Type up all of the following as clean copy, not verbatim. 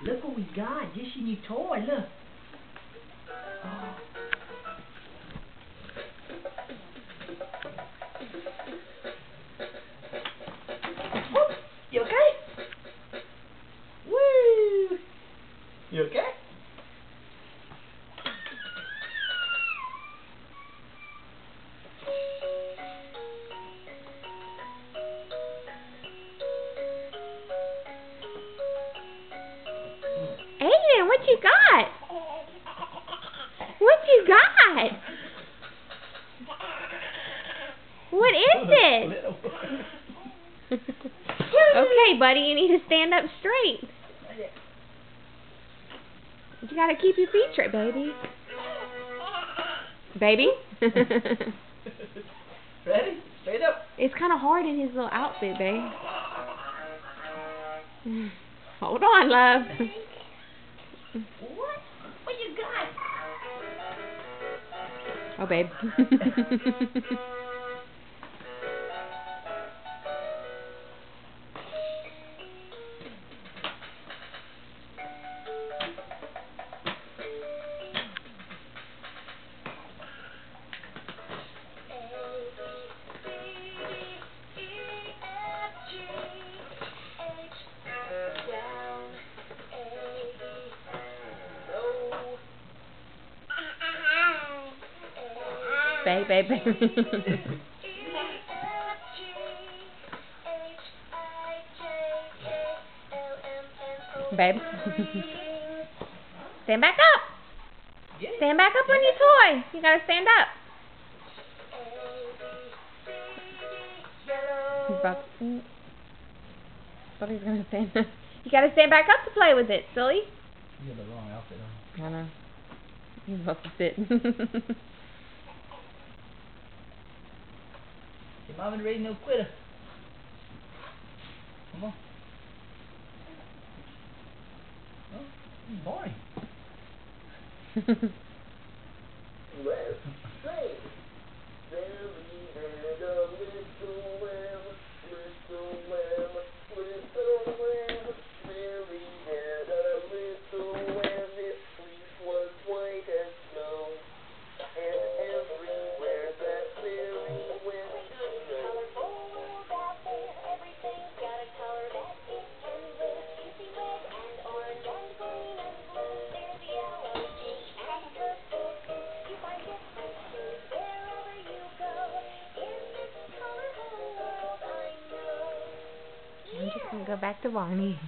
Look what we got. Just your new toy. Look. Oh. Whoop. You okay? Woo! You okay? Aiden, what you got? What you got? What is it? Okay, buddy, you need to stand up straight. You gotta keep your feet straight, baby. Baby? Ready? Straight up. It's kind of hard in his little outfit, babe. Hold on, love. What? What you got? Oh, babe. Babe. Babe. Stand back up. Stand back up on your toy. You gotta stand up. He's about to... Thought he was gonna stand up. You gotta stand back up to play with it, silly. You have the wrong outfit on. I know. He's about to sit. Your mom and Ray no quitter. Come on. Oh, he's boring. I'm just gonna go back to Barney.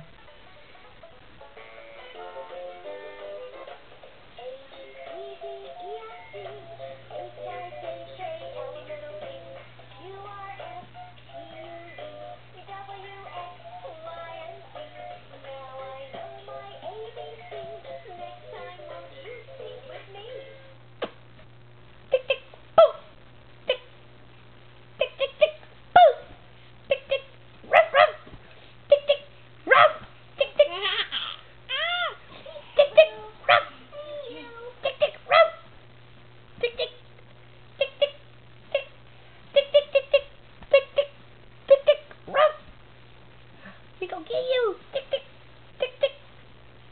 He gonna get you. Tick, tick, tick, tick.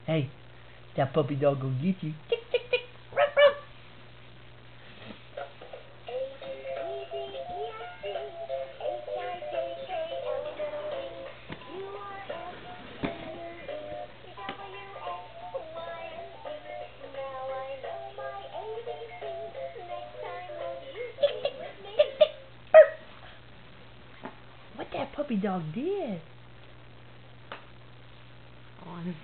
Hey, that puppy dog gonna get you. Tick, tick, tick. Ruff, ruff. What that puppy dog did? On.